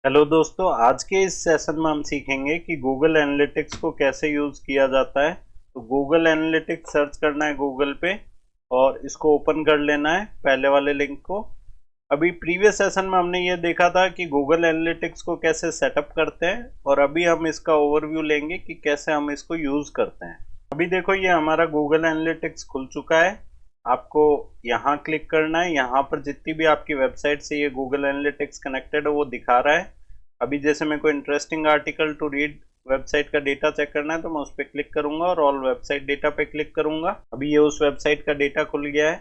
Hello दोस्तों, आज के इस सेशन में हम सीखेंगे कि गूगल एनालिटिक्स को कैसे यूज़ किया जाता है। तो गूगल एनालिटिक्स सर्च करना है गूगल पे और इसको ओपन कर लेना है पहले वाले लिंक को। अभी प्रीवियस सेशन में हमने ये देखा था कि गूगल एनालिटिक्स को कैसे सेटअप करते हैं और अभी हम इसका ओवरव्यू लेंगे कि कैसे हम इसको यूज़ करते हैं। अभी देखो, ये हमारा गूगल एनालिटिक्स खुल चुका है। आपको यहाँ क्लिक करना है। यहाँ पर जितनी भी आपकी वेबसाइट से ये गूगल एनालिटिक्स कनेक्टेड है वो दिखा रहा है। अभी जैसे मेरे को interesting article to read website का डेटा चेक करना है तो मैं उस पर क्लिक करूंगा और ऑल वेबसाइट डेटा पे क्लिक करूंगा। अभी ये उस वेबसाइट का डेटा खुल गया है।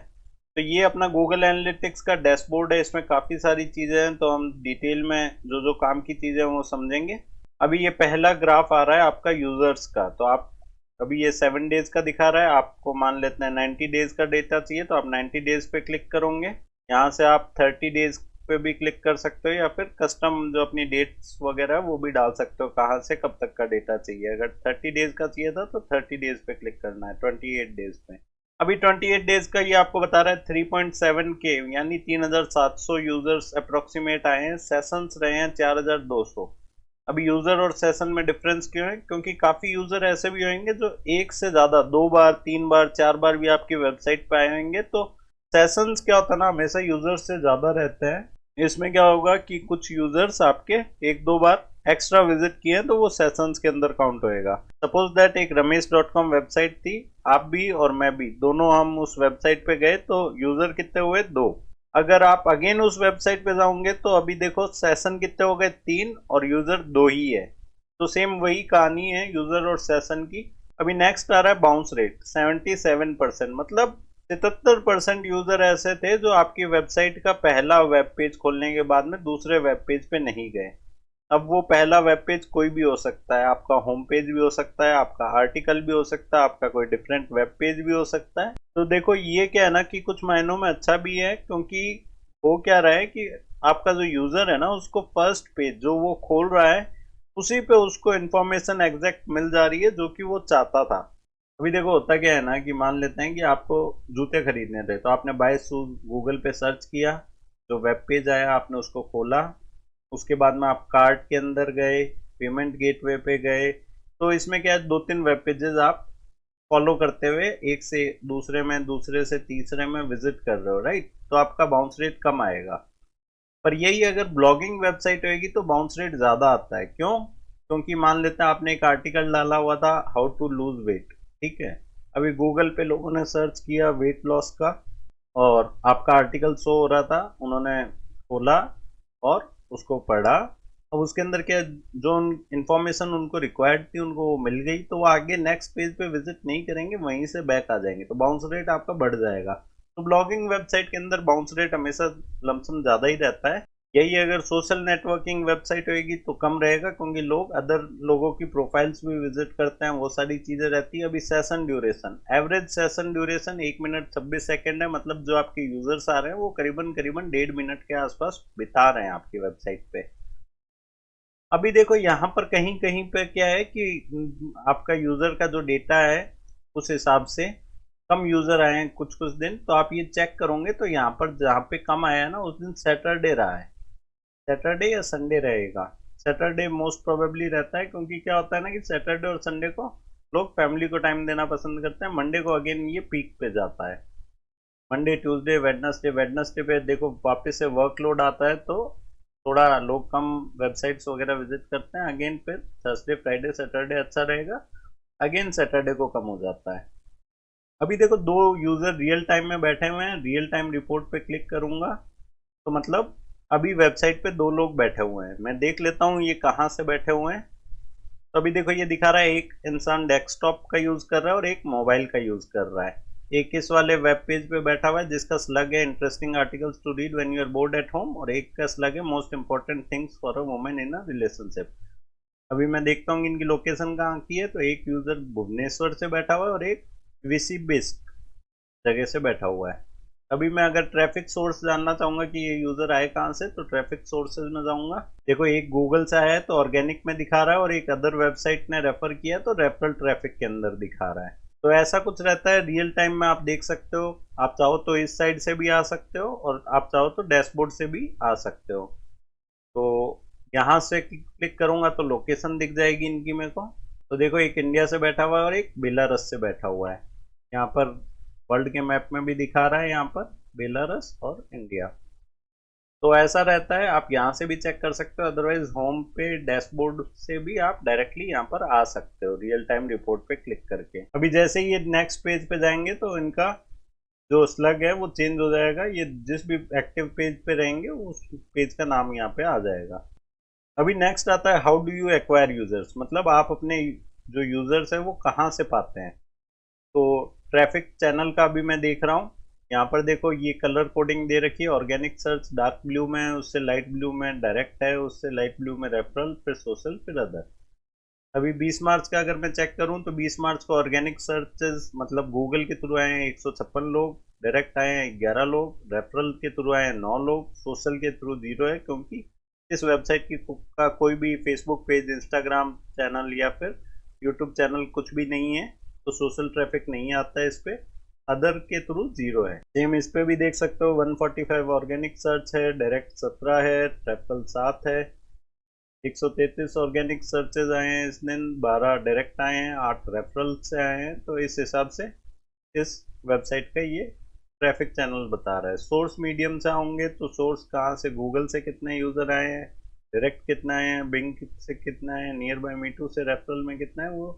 तो ये अपना गूगल एनालिटिक्स का डैशबोर्ड है। इसमें काफ़ी सारी चीज़ें हैं तो हम डिटेल में जो जो काम की चीज़ें हैं वो समझेंगे। अभी ये पहला ग्राफ आ रहा है आपका यूज़र्स का। तो आप अभी ये 7 डेज का दिखा रहा है, आपको मान लेते हैं 90 डेज का डेटा चाहिए तो आप 90 डेज पे क्लिक करोगे। यहाँ से आप 30 डेज पे भी क्लिक कर सकते हो या फिर कस्टम जो अपनी डेट्स वगैरह है वो भी डाल सकते हो, कहाँ से कब तक का डेटा चाहिए। अगर 30 डेज का चाहिए था तो 30 डेज पे क्लिक करना है, 28 डेज पे। अभी 28 डेज का ये आपको बता रहा है 3.7K यानी 3700 यूजर्स अप्रोक्सीमेट आए हैं। सेशंस रहे हैं 4200। अभी यूजर और सेशन में डिफरेंस क्यों है? क्योंकि काफी यूजर ऐसे भी होंगे जो एक से ज्यादा 2 बार 3 बार 4 बार भी आपकी वेबसाइट पे आए होंगे। तो सेशंस क्या होता है ना, हमेशा यूजर से ज्यादा रहते हैं। इसमें क्या होगा कि कुछ यूजर्स आपके 1-2 बार एक्स्ट्रा विजिट किए हैं तो वो सेशंस के अंदर काउंट होएगा। सपोज दैट एक रमेश.com वेबसाइट थी, आप भी और मैं भी दोनों हम उस वेबसाइट पे गए तो यूजर कितने हुए? 2। अगर आप अगेन उस वेबसाइट पे जाओगे तो अभी देखो सेशन कितने हो गए? 3 और यूजर 2 ही है। तो सेम वही कहानी है यूजर और सेशन की। अभी नेक्स्ट आ रहा है बाउंस रेट 77%। मतलब 77% यूजर ऐसे थे जो आपकी वेबसाइट का पहला वेब पेज खोलने के बाद में दूसरे वेब पेज पे नहीं गए। अब वो पहला वेब पेज कोई भी हो सकता है, आपका होम पेज भी हो सकता है, आपका आर्टिकल भी हो सकता है, आपका कोई डिफरेंट वेब पेज भी हो सकता है। तो देखो, ये क्या है ना कि कुछ मायनों में अच्छा भी है, क्योंकि वो क्या रहा है कि आपका जो यूजर है ना उसको फर्स्ट पेज जो वो खोल रहा है उसी पे उसको इन्फॉर्मेशन एग्जैक्ट मिल जा रही है जो कि वो चाहता था। अभी देखो, होता क्या है ना कि मान लेते हैं कि आपको जूते खरीदने थे तो आपने बाय शूज गूगल पे सर्च किया, जो वेब पेज आया आपने उसको खोला। उसके बाद में आप कार्ट के अंदर गए, पेमेंट गेटवे पे गए। तो इसमें क्या है, 2-3 वेब पेजेस आप फॉलो करते हुए एक से दूसरे में, दूसरे से तीसरे में विजिट कर रहे हो, राइट? तो आपका बाउंस रेट कम आएगा। पर यही अगर ब्लॉगिंग वेबसाइट होगी तो बाउंस रेट ज़्यादा आता है। क्यों? क्योंकि मान लेते हैं आपने एक आर्टिकल डाला हुआ था हाउ टू लूज वेट, ठीक है। अभी गूगल पे लोगों ने सर्च किया वेट लॉस का और आपका आर्टिकल शो हो रहा था, उन्होंने खोला और उसको पढ़ा। अब उसके अंदर क्या, जो इन्फॉर्मेशन उनको रिक्वायर्ड थी उनको वो मिल गई तो वो आगे नेक्स्ट पेज पे विजिट नहीं करेंगे, वहीं से बैक आ जाएंगे तो बाउंस रेट आपका बढ़ जाएगा। तो ब्लॉगिंग वेबसाइट के अंदर बाउंस रेट हमेशा लमसम ज़्यादा ही रहता है। यही अगर सोशल नेटवर्किंग वेबसाइट होगी तो कम रहेगा, क्योंकि लोग अदर लोगों की प्रोफाइल्स भी विजिट करते हैं, वो सारी चीज़ें रहती है। अभी session duration, average session duration 1 minute 26 second है। मतलब जो आपके यूजर्स आ रहे हैं वो करीबन करीबन 1.5 मिनट के आसपास बिता रहे हैं आपकी वेबसाइट पे। अभी देखो, यहाँ पर कहीं कहीं पे क्या है कि आपका यूजर का जो डेटा है उस हिसाब से कम यूजर आए हैं कुछ कुछ दिन। तो आप ये चेक करोगे तो यहाँ पर जहाँ पे कम आया है ना उस दिन सैटरडे रहा है। सैटरडे या संडे रहेगा। सैटरडे मोस्ट प्रोबेबली रहता है, क्योंकि क्या होता है ना कि सैटरडे और संडे को लोग फैमिली को टाइम देना पसंद करते हैं। मंडे को अगेन ये पीक पे जाता है। मंडे ट्यूसडे वेडनेसडे, वेडनेसडे पे देखो वापस से वर्कलोड आता है तो थोड़ा लोग कम वेबसाइट्स वगैरह विजिट करते हैं। अगेन फिर थर्सडे फ्राइडे सैटरडे अच्छा रहेगा, अगेन सैटरडे को कम हो जाता है। अभी देखो, 2 यूजर रियल टाइम में बैठे हुए हैं। रियल टाइम रिपोर्ट पे क्लिक करूंगा तो मतलब अभी वेबसाइट पे 2 लोग बैठे हुए हैं। मैं देख लेता हूँ ये कहाँ से बैठे हुए हैं। तो अभी देखो, ये दिखा रहा है एक इंसान डेस्कटॉप का यूज कर रहा है और एक मोबाइल का यूज कर रहा है। एक इस वाले वेब पेज पे बैठा हुआ है जिसका स्लग है interesting articles to read when you are bored at home, और एक का स्लग है most important things for a woman in a relationship. अभी मैं देखता हूँ इनकी लोकेशन कहाँ की है। तो एक यूजर भुवनेश्वर से बैठा हुआ है और एक विसी बिस्क जगह से बैठा हुआ है। अभी मैं अगर ट्रैफिक सोर्स जानना चाहूंगा कि ये यूजर आए कहाँ से, तो ट्रैफिक सोर्सेज में जाऊंगा। देखो, एक गूगल से आया है तो ऑर्गेनिक में दिखा रहा है और एक अदर वेबसाइट ने रेफर किया तो रेफरल ट्रैफिक के अंदर दिखा रहा है। तो ऐसा कुछ रहता है, रियल टाइम में आप देख सकते हो। आप चाहो तो इस साइड से भी आ सकते हो और आप चाहो तो डैशबोर्ड से भी आ सकते हो। तो यहाँ से क्लिक करूंगा तो लोकेशन दिख जाएगी इनकी मेरे को। तो देखो एक इंडिया से बैठा हुआ है और एक बेलारस से बैठा हुआ है। यहाँ पर वर्ल्ड के मैप में भी दिखा रहा है यहाँ पर बेलारस और इंडिया। तो ऐसा रहता है, आप यहाँ से भी चेक कर सकते हो, अदरवाइज होम पे डैशबोर्ड से भी आप डायरेक्टली यहाँ पर आ सकते हो रियल टाइम रिपोर्ट पे क्लिक करके। अभी जैसे ही ये नेक्स्ट पेज पे जाएंगे तो इनका जो स्लग है वो चेंज हो जाएगा, ये जिस भी एक्टिव पेज पे रहेंगे उस पेज का नाम यहाँ पे आ जाएगा। अभी नेक्स्ट आता है how do you acquire users, मतलब आप अपने जो यूजर्स है वो कहाँ से पाते हैं। तो ट्रैफिक चैनल का भी मैं देख रहा हूँ, यहाँ पर देखो ये कलर कोडिंग दे रखी है, ऑर्गेनिक सर्च डार्क ब्लू में है, उससे लाइट ब्लू में डायरेक्ट है, उससे लाइट ब्लू में रेफरल, फिर सोशल, फिर अदर। अभी 20 मार्च का अगर मैं चेक करूं तो 20 मार्च को ऑर्गेनिक सर्चेस मतलब गूगल के थ्रू आए हैं 156 लोग, डायरेक्ट आए हैं 11 लोग, रेफरल के थ्रू आए हैं 9 लोग, सोशल के थ्रू 0 है क्योंकि इस वेबसाइट की का कोई भी फेसबुक पेज, इंस्टाग्राम चैनल या फिर यूट्यूब चैनल कुछ भी नहीं है, तो सोशल ट्रैफिक नहीं आता है इस पे। अदर के थ्रू 0 है। सेम इस पे भी देख सकते हो 145 ऑर्गेनिक सर्च है, डायरेक्ट 17 है, ट्रिपल 7 है, 133 ऑर्गेनिक सर्चेज आए हैं इस दिन, 12 डायरेक्ट आए हैं, 8 रेफरल से आए हैं। तो इस हिसाब से इस वेबसाइट का ये ट्रैफिक चैनल बता रहा है। सोर्स मीडियम से आएंगे तो सोर्स कहाँ से, गूगल से कितने यूज़र आए हैं, डायरेक्ट कितना आए हैं, बिंग से कितना है, नियर बाय मीटू से रेफरल में कितना है, वो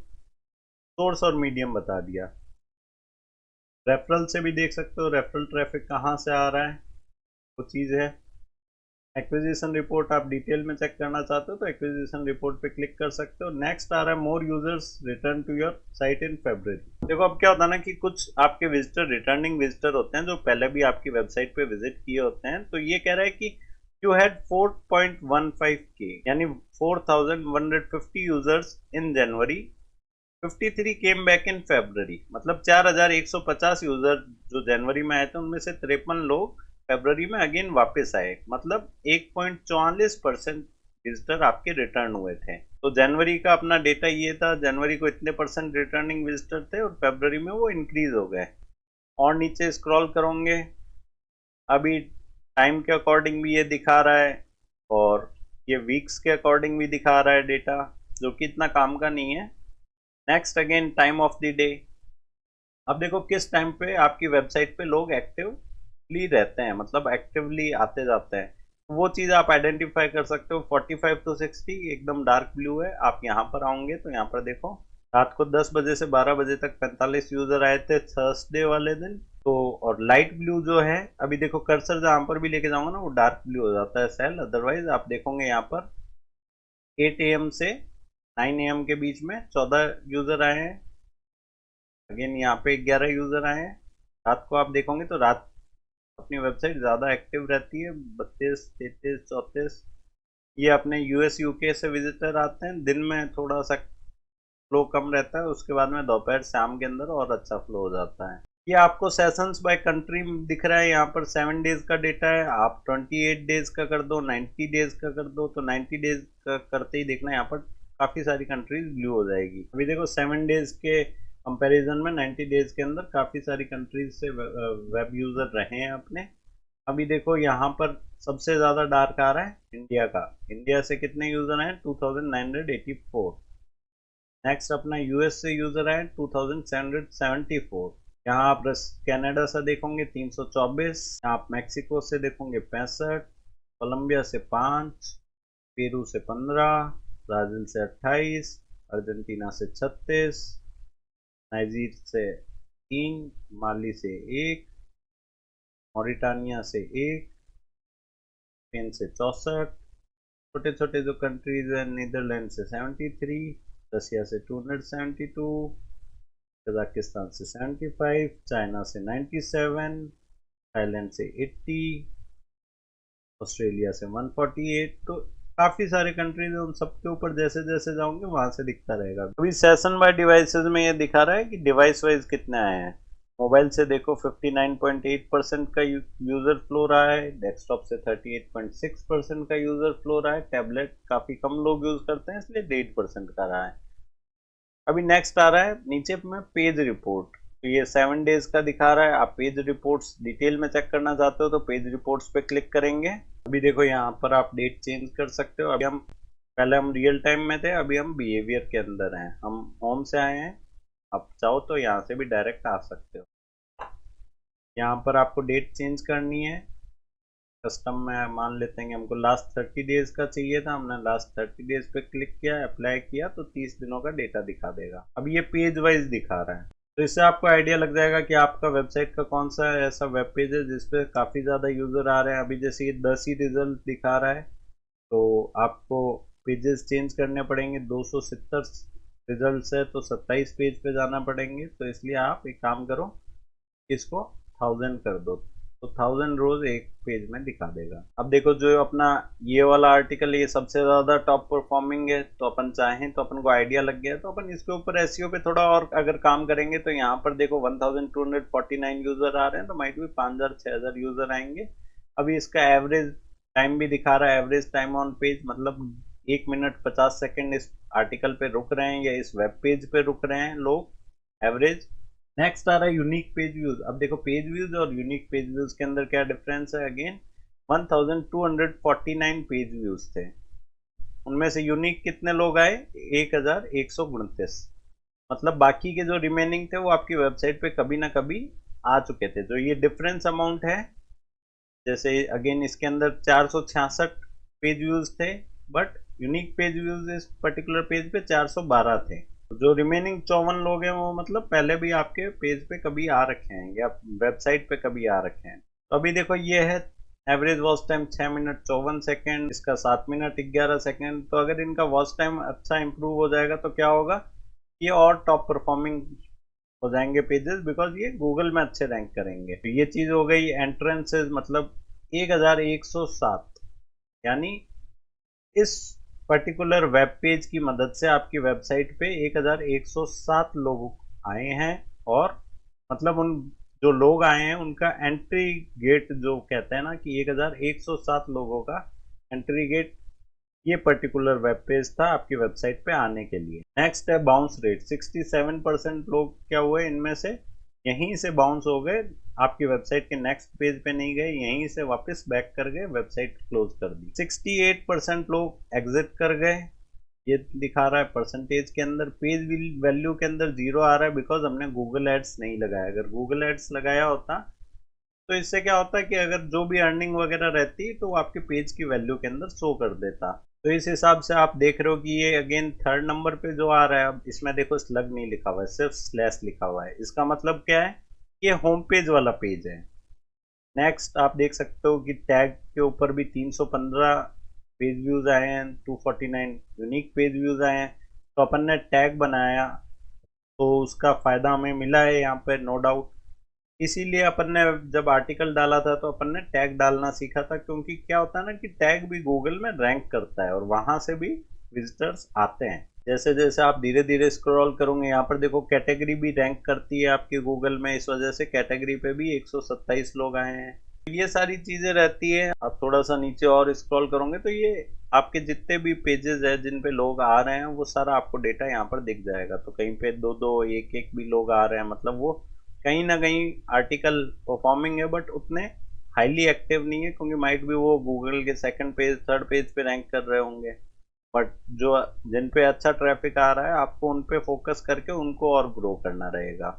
सोर्स और मीडियम बता दिया। रेफरल से भी देख सकते हो रेफरल ट्रैफिक कहाँ से आ रहा है, वो चीज़ है। एक्विजिशन रिपोर्ट आप डिटेल में चेक करना चाहते हो तो एक्विजिशन रिपोर्ट पे क्लिक कर सकते हो। नेक्स्ट आ रहा है more users return to your site in February. देखो अब क्या होता है ना कि कुछ आपके विजिटर रिटर्निंग विजिटर होते हैं जो पहले भी आपकी वेबसाइट पे विजिट किए होते हैं। तो ये कह रहा है कि यू हैड 4.15K यानी 4150 users in January, 53 came back in February, मतलब 4150 यूजर जो जनवरी में आए थे उनमें से 53 लोग फरवरी में अगेन वापस आए, मतलब 1.44% विजिटर आपके रिटर्न हुए थे। तो जनवरी का अपना डेटा ये था, जनवरी को इतने परसेंट रिटर्निंग विजिटर थे और फरवरी में वो इंक्रीज हो गए। और नीचे स्क्रॉल करोगे अभी टाइम के अकॉर्डिंग भी ये दिखा रहा है और ये वीक्स के अकॉर्डिंग भी दिखा रहा है डेटा, जो कि इतना काम का नहीं है। Next again time of the day. अब देखो किस टाइम पे आपकी वेबसाइट पे लोग एक्टिवली रहते हैं, मतलब एक्टिवली आते जाते हैं, वो चीज़ आप आइडेंटिफाई कर सकते हो। 45 to 60 एकदम डार्क ब्लू है। आप यहाँ पर आओगे तो यहाँ पर देखो रात को 10 बजे से 12 बजे तक 45 यूजर आए थे थर्सडे वाले दिन। तो और लाइट ब्लू जो है, अभी देखो कर्सर जहाँ पर भी लेके जाऊंगा ना वो डार्क ब्लू हो जाता है सेल, अदरवाइज आप देखोगे यहाँ पर 8 AM से 9 AM के बीच में 14 यूजर आए हैं, अगेन यहाँ पे 11 यूजर आए हैं। रात को आप देखोगे तो रात अपनी वेबसाइट ज़्यादा एक्टिव रहती है, 32, 33, 34। ये अपने यूएस यूके से विजिटर आते हैं, दिन में थोड़ा सा फ्लो कम रहता है, उसके बाद में दोपहर शाम के अंदर और अच्छा फ्लो हो जाता है। ये आपको सेशंस बाय कंट्री दिख रहा है, यहाँ पर 7 डेज का डेटा है। आप 28 डेज का कर दो, 90 डेज का कर दो, तो 90 डेज का करते ही देखना यहाँ पर काफ़ी सारी कंट्रीज ब्लू हो जाएगी। अभी देखो 7 डेज के कंपैरिजन में 90 डेज के अंदर काफ़ी सारी कंट्रीज से वेब यूज़र रहे हैं अपने। अभी देखो यहाँ पर सबसे ज़्यादा डार्क आ रहा है इंडिया का। इंडिया से कितने यूज़र हैं, 2984। नेक्स्ट अपना यूएस से यूज़र आए 2774। यहाँ आप कनाडा से देखोगे 324, आप मैक्सिको से देखोगे 65, कोलंबिया से 5, पेरू से 15, ब्राज़ील से 28, अर्जेंटीना से 36, नाइजीर से 3, माली से 1, मॉरिटानिया से 1, स्पेन से 64, छोटे छोटे जो कंट्रीज हैं नीदरलैंड से 73, रशिया से 272, कजाकिस्तान से 75, चाइना से 97, थाईलैंड से 80, ऑस्ट्रेलिया से 148। तो काफ़ी सारे कंट्रीज हैं, उन सबके ऊपर जैसे जैसे जाओगे वहाँ से दिखता रहेगा। अभी सेशन बाय डिवाइसेस में ये दिखा रहा है कि डिवाइस वाइज कितने आए हैं। मोबाइल से देखो 59.8% का यूज़र फ्लो रहा है, डेस्कटॉप से 38.6% का यूज़र फ्लो रहा है, टैबलेट काफ़ी कम लोग यूज़ करते हैं इसलिए 8% का रहा है। अभी नेक्स्ट आ रहा है नीचे में पेज रिपोर्ट। तो ये 7 डेज का दिखा रहा है। आप पेज रिपोर्ट्स डिटेल में चेक करना चाहते हो तो पेज रिपोर्ट्स पे क्लिक करेंगे अभी देखो यहाँ पर आप डेट चेंज कर सकते हो। अभी हम पहले हम रियल टाइम में थे, अभी हम बिहेवियर के अंदर हैं, हम होम से आए हैं। आप चाहो तो यहाँ से भी डायरेक्ट आ सकते हो। यहाँ पर आपको डेट चेंज करनी है। कस्टम में मान लेते हैं कि हमको लास्ट 30 डेज का चाहिए था, हमने लास्ट 30 डेज पे क्लिक किया, अप्लाई किया, तो 30 दिनों का डेटा दिखा देगा। अब ये पेज वाइज दिखा रहा है, तो इससे आपको आइडिया लग जाएगा कि आपका वेबसाइट का कौन सा ऐसा वेब पेज है जिसपे काफ़ी ज़्यादा यूज़र आ रहे हैं। अभी जैसे ये 10 ही रिजल्ट दिखा रहा है, तो आपको पेजेस चेंज करने पड़ेंगे। 270 रिजल्ट्स है तो 27 पेज पे जाना पड़ेंगे, तो इसलिए आप एक काम करो, इसको 1000 कर दो, तो 1000 रोज एक पेज में दिखा देगा। अब देखो जो अपना ये वाला आर्टिकल, ये सबसे ज़्यादा टॉप परफॉर्मिंग है, तो अपन चाहें तो अपन को आइडिया लग गया तो अपन इसके ऊपर एसईओ पे थोड़ा और अगर काम करेंगे, तो यहाँ पर देखो 1249 यूज़र आ रहे हैं, तो माइट भी 5000 6000 यूज़र आएंगे। अभी इसका एवरेज टाइम भी दिखा रहा है, एवरेज टाइम ऑन पेज, मतलब 1 मिनट 50 सेकेंड इस आर्टिकल पे रुक रहे हैं या इस वेब पेज पे रुक रहे हैं लोग, एवरेज। नेक्स्ट आ रहा है यूनिक पेज व्यूज। अब देखो पेज व्यूज और यूनिक पेज व्यूज के अंदर क्या डिफरेंस है। अगेन 1249 पेज व्यूज थे, उनमें से यूनिक कितने लोग आए, 1129। मतलब बाकी के जो रिमेनिंग थे वो आपकी वेबसाइट पे कभी ना कभी आ चुके थे। जो ये डिफरेंस अमाउंट है, जैसे अगेन इसके अंदर 466 पेज व्यूज थे, बट यूनिक पेज व्यूज इस पर्टिकुलर पेज पे 412 थे। तो जो रिमेनिंग 54 लोग हैं वो मतलब पहले भी आपके पेज पे कभी आ रखे हैं या वेबसाइट पे कभी आ रखे हैं। तो अभी देखो ये है average watch time 6 minute 54 second, इसका 7 मिनट 11 सेकेंड। तो अगर इनका वॉच टाइम अच्छा इंप्रूव हो जाएगा तो क्या होगा, ये और टॉप परफॉर्मिंग हो जाएंगे पेजेस, बिकॉज ये गूगल में अच्छे रैंक करेंगे। तो ये चीज हो गई एंट्रेंसेस, मतलब 1107, यानी इस पर्टिकुलर वेब पेज की मदद से आपकी वेबसाइट पे 1107 लोग आए हैं। और मतलब उन जो लोग आए हैं उनका एंट्री गेट, जो कहते हैं ना कि 1107 लोगों का एंट्री गेट ये पर्टिकुलर वेब पेज था आपकी वेबसाइट पे आने के लिए। नेक्स्ट है बाउंस रेट। 67% लोग क्या हुए इनमें से, यहीं से बाउंस हो गए, आपकी वेबसाइट के नेक्स्ट पेज पे नहीं गए, यहीं से वापस बैक कर गए, वेबसाइट क्लोज कर दी। 68% लोग एग्जिट कर गए, ये दिखा रहा है परसेंटेज के अंदर। पेज वैल्यू के अंदर 0 आ रहा है बिकॉज हमने गूगल एड्स नहीं लगाया। अगर गूगल एड्स लगाया होता तो इससे क्या होता है कि अगर जो भी अर्निंग वगैरह रहती तो वो आपके पेज की वैल्यू के अंदर शो कर देता। तो इस हिसाब से आप देख रहे हो कि ये अगेन थर्ड नंबर पे जो आ रहा है। अब इसमें देखो स्लग नहीं लिखा हुआ है, सिर्फ स्लैश लिखा हुआ है। इसका मतलब क्या है, ये होम पेज वाला पेज है। नेक्स्ट आप देख सकते हो कि टैग के ऊपर भी 315 पेज व्यूज आए हैं, 249 यूनिक पेज व्यूज आए हैं। तो अपन ने टैग बनाया तो उसका फायदा हमें मिला है यहाँ पे, नो डाउट। इसीलिए अपन ने जब आर्टिकल डाला था तो अपन ने टैग डालना सीखा था, क्योंकि क्या होता है ना कि टैग भी गूगल में रैंक करता है और वहां से भी विजिटर्स आते हैं। जैसे जैसे आप धीरे धीरे स्क्रॉल करोगे, यहाँ पर देखो कैटेगरी भी रैंक करती है आपकी गूगल में, इस वजह से कैटेगरी पे भी 127 लोग आए हैं। ये सारी चीजें रहती है। आप थोड़ा सा नीचे और स्क्रॉल करोगे तो ये आपके जितने भी पेजेस है जिन पे लोग आ रहे हैं वो सारा आपको डेटा यहाँ पर दिख जाएगा। तो कहीं पे दो दो एक एक भी लोग आ रहे हैं, मतलब वो कहीं ना कहीं आर्टिकल परफॉर्मिंग है, बट उतने हाईली एक्टिव नहीं है, क्योंकि माइट भी वो गूगल के सेकंड पेज थर्ड पेज पे रैंक कर रहे होंगे। बट जो जिन पे अच्छा ट्रैफिक आ रहा है आपको उन पे फोकस करके उनको और ग्रो करना रहेगा।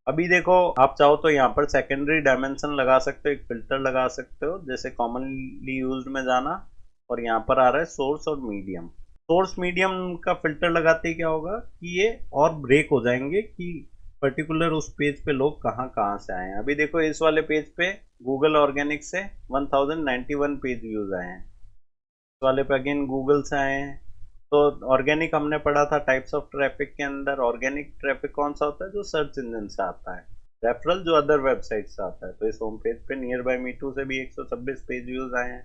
अभी देखो आप चाहो तो यहाँ पर सेकेंडरी डायमेंशन लगा सकते हो, एक फिल्टर लगा सकते हो, जैसे कॉमनली यूज्ड में जाना, और यहाँ पर आ रहा है सोर्स और मीडियम। सोर्स मीडियम का फिल्टर लगाते ही क्या होगा कि ये और ब्रेक हो जाएंगे कि पर्टिकुलर उस पेज पे लोग कहाँ कहाँ से आए हैं। अभी देखो इस वाले पेज पे गूगल ऑर्गेनिक से 1091 पेज व्यूज आए हैं, इस वाले पे अगेन गूगल से आए हैं। तो ऑर्गेनिक हमने पढ़ा था टाइप्स ऑफ ट्रैफिक के अंदर, ऑर्गेनिक ट्रैफिक कौन सा होता है, जो सर्च इंजन से आता है, रेफरल जो अदर वेबसाइट से आता है। तो इस होम पेज पे नियर बाय मी टू से भी 126 पेज व्यूज आए हैं,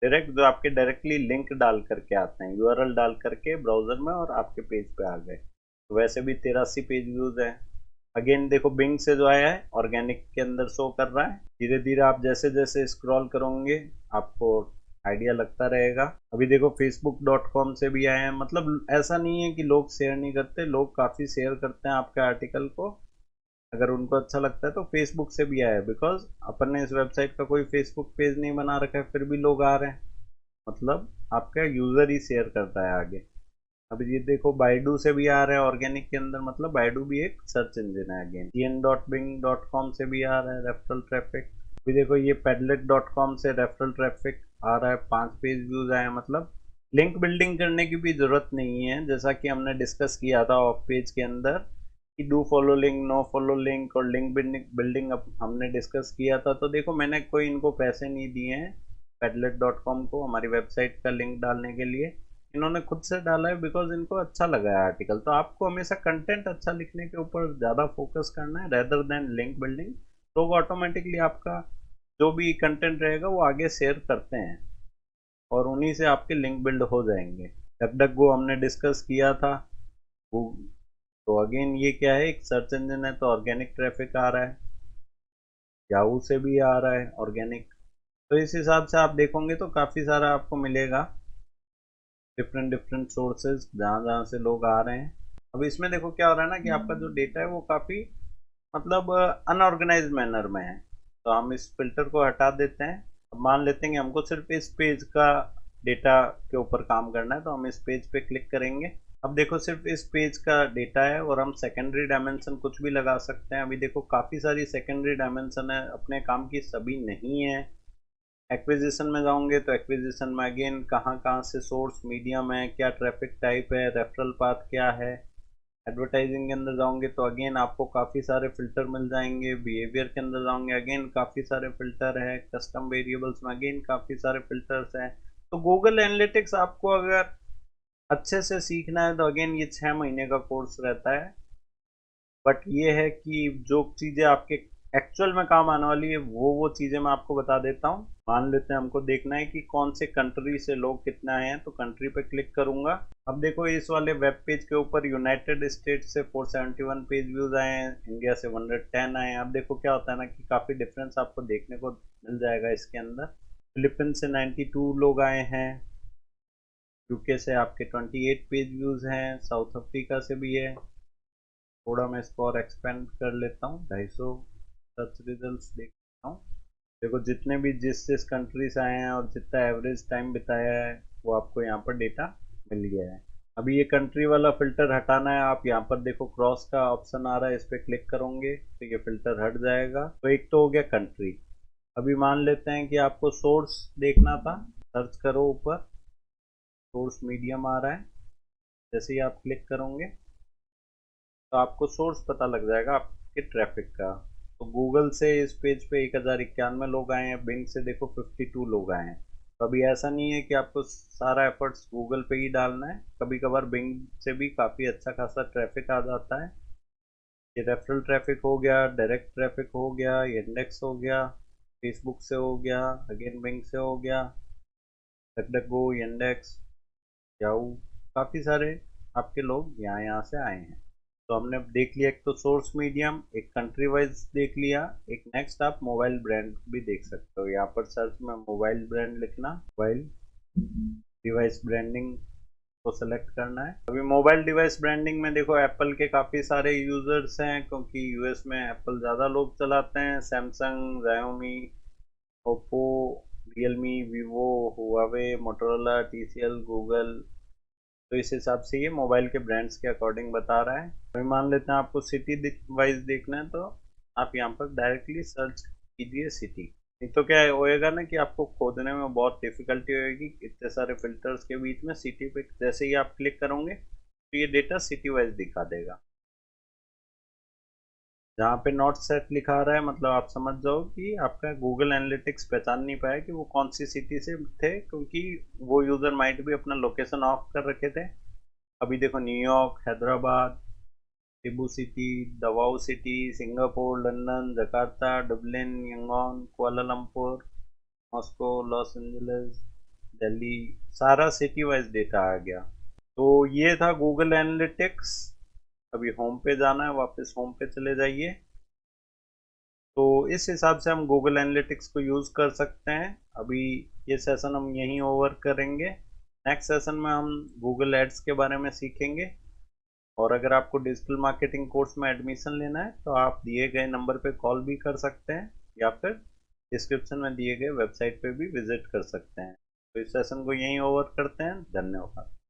डायरेक्ट जो आपके डायरेक्टली लिंक डाल करके आते हैं, यूआरएल डाल करके ब्राउजर में, और आपके पेज पे आ गए। तो वैसे भी 83 पेज व्यूज है। अगेन देखो बिंग से जो आया है ऑर्गेनिक के अंदर शो कर रहा है। धीरे धीरे आप जैसे जैसे स्क्रॉल करोगे आपको आइडिया लगता रहेगा। अभी देखो facebook.com से भी आए हैं। मतलब ऐसा नहीं है कि लोग शेयर नहीं करते, लोग काफ़ी शेयर करते हैं आपके आर्टिकल को। अगर उनको अच्छा लगता है तो फेसबुक से भी आया, बिकॉज अपन ने इस वेबसाइट का कोई फेसबुक पेज नहीं बना रखा है, फिर भी लोग आ रहे हैं, मतलब आपका यूज़र ही शेयर करता है आगे। अब ये देखो बाइडू से भी आ रहा है ऑर्गेनिक के अंदर, मतलब बाइडू भी एक सर्च इंजन है अगेन। cn.bing.com से भी आ रहा है रेफरल ट्रैफिक। अभी देखो ये padlet.com से रेफरल ट्रैफिक आ रहा है, 5 पेज व्यूज आए हैं। मतलब लिंक बिल्डिंग करने की भी जरूरत नहीं है, जैसा कि हमने डिस्कस किया था ऑफ पेज के अंदर कि do follow link, no follow link और लिंक बिल्डिंग हमने डिस्कस किया था। तो देखो मैंने कोई इनको पैसे नहीं दिए हैं padlet.com को हमारी वेबसाइट का लिंक डालने के लिए, इन्होंने खुद से डाला है बिकॉज इनको अच्छा लगा है आर्टिकल। तो आपको हमेशा कंटेंट अच्छा लिखने के ऊपर ज़्यादा फोकस करना है रेदर देन लिंक बिल्डिंग। लोग ऑटोमेटिकली आपका जो भी कंटेंट रहेगा वो आगे शेयर करते हैं और उन्हीं से आपके लिंक बिल्ड हो जाएंगे। डकडकगो हमने डिस्कस किया था। वो तो अगेन ये क्या है, एक सर्च इंजन है तो ऑर्गेनिक ट्रैफिक आ रहा है। याहू से भी आ रहा है ऑर्गेनिक। तो इस हिसाब से आप देखोगे तो काफ़ी सारा आपको मिलेगा, डिफरेंट डिफरेंट सोर्सेज जहाँ जहाँ से लोग आ रहे हैं। अब इसमें देखो क्या हो रहा है ना कि आपका जो डेटा है वो काफ़ी मतलब अनऑर्गेनाइज मैनर में है। तो हम इस फिल्टर को हटा देते हैं। अब मान लेते हैं कि हमको सिर्फ इस पेज का डेटा के ऊपर काम करना है, तो हम इस पेज पे क्लिक करेंगे। अब देखो सिर्फ इस पेज का डेटा है और हम सेकेंडरी डायमेंशन कुछ भी लगा सकते हैं। अभी देखो काफ़ी सारी सेकेंडरी डायमेंशन है, अपने काम की सभी नहीं है। एक्विजिशन में जाओगे तो एक्विजिशन में अगेन कहाँ कहाँ से सोर्स मीडियम है, क्या ट्रैफिक टाइप है, रेफरल पाथ क्या है। एडवर्टाइजिंग के अंदर जाओगे तो अगेन आपको काफ़ी सारे फिल्टर मिल जाएंगे। बिहेवियर के अंदर जाओगे अगेन काफ़ी सारे फिल्टर है। कस्टम वेरिएबल्स में अगेन काफ़ी सारे फिल्टर्स हैं। तो गूगल एनालिटिक्स आपको अगर अच्छे से सीखना है तो अगेन ये 6 महीने का कोर्स रहता है। बट ये है कि जो चीज़ें आपके एक्चुअल में काम आने वाली है वो चीज़ें मैं आपको बता देता हूँ। मान लेते हैं हमको देखना है कि कौन से कंट्री से लोग कितना आए हैं, तो कंट्री पे क्लिक करूंगा। अब देखो इस वाले वेब पेज के ऊपर यूनाइटेड स्टेट्स से 471 पेज व्यूज आए हैं, इंडिया से 110 आए हैं। अब देखो क्या होता है ना कि काफ़ी डिफरेंस आपको देखने को मिल जाएगा इसके अंदर। फिलीपींस से 92 लोग आए हैं, यूके से आपके 28 पेज व्यूज हैं, साउथ अफ्रीका से भी है। थोड़ा मैं इसको और एक्सपेंड कर लेता हूँ, 250 सर्च रिजल्ट्स देखता हूँ। देखो जितने भी जिस जिस कंट्री से आए हैं और जितना एवरेज टाइम बिताया है वो आपको यहाँ पर डेटा मिल गया है। अभी ये कंट्री वाला फिल्टर हटाना है, आप यहाँ पर देखो क्रॉस का ऑप्शन आ रहा है, इस पर क्लिक करोगे तो ये फिल्टर हट जाएगा। तो एक तो हो गया कंट्री। अभी मान लेते हैं कि आपको सोर्स देखना था, सर्च करो ऊपर, सोर्स मीडियम आ रहा है। जैसे ही आप क्लिक करोगे तो आपको सोर्स पता लग जाएगा आपके ट्रैफिक का। तो गूगल से इस पेज पे 1091 लोग आए हैं, बिंग से देखो 52 लोग आए हैं। तो अभी ऐसा नहीं है कि आपको सारा एफर्ट्स गूगल पे ही डालना है, कभी कभार बिंग से भी काफ़ी अच्छा खासा ट्रैफिक आ जाता है। ये रेफरल ट्रैफिक हो गया, डायरेक्ट ट्रैफिक हो गया, इंडेक्स हो गया, फेसबुक से हो गया, अगेन बिंग से हो गया, डकडकगो, इंडेक्स, याहू, काफ़ी सारे आपके लोग यहाँ यहाँ से आए हैं। तो हमने देख लिया एक तो सोर्स मीडियम, एक कंट्री वाइज देख लिया। एक नेक्स्ट आप मोबाइल ब्रांड भी देख सकते हो, यहाँ पर सर्च में मोबाइल ब्रांड लिखना, मोबाइल डिवाइस ब्रांडिंग को सेलेक्ट करना है। अभी मोबाइल डिवाइस ब्रांडिंग में देखो एप्पल के काफ़ी सारे यूजर्स हैं, क्योंकि यूएस में एप्पल ज़्यादा लोग चलाते हैं। Samsung, Xiaomi, Oppo, Realme, Vivo, Huawei, Motorola, TCL, Google. तो इस हिसाब से ये मोबाइल के ब्रांड्स के अकॉर्डिंग बता रहा है। अभी मान लेते हैं आपको सिटी वाइज देखना है, तो आप यहाँ पर डायरेक्टली सर्च कीजिए सिटी। नहीं तो क्या होएगा ना कि आपको खोजने में बहुत डिफिकल्टी होएगी, इतने सारे फिल्टर्स के बीच में सिटी पे जैसे ही आप क्लिक करोगे तो ये डेटा सिटी वाइज दिखा देगा। जहाँ पे नॉट सेट लिखा रहा है मतलब आप समझ जाओ कि आपका गूगल एनालिटिक्स पहचान नहीं पाया कि वो कौन सी सिटी से थे, क्योंकि वो यूज़र माइट भी अपना लोकेशन ऑफ कर रखे थे। अभी देखो New York, Hyderabad, Cebu city, Davao city, Singapore, London, Jakarta, Dublin, Yangon, Kuala Lumpur, Moscow, Los Angeles, Delhi, सारा सिटी वाइज डेटा आ गया। तो ये था गूगल एनालिटिक्स। अभी होम पे जाना है, वापस होम पे चले जाइए। तो इस हिसाब से हम गूगल एनालिटिक्स को यूज़ कर सकते हैं। अभी ये सेशन हम यहीं ओवर करेंगे। नेक्स्ट सेशन में हम गूगल एड्स के बारे में सीखेंगे। और अगर आपको डिजिटल मार्केटिंग कोर्स में एडमिशन लेना है तो आप दिए गए नंबर पे कॉल भी कर सकते हैं या फिर डिस्क्रिप्शन में दिए गए वेबसाइट पे भी विजिट कर सकते हैं। तो इस सेशन को यहीं ओवर करते हैं। धन्यवाद।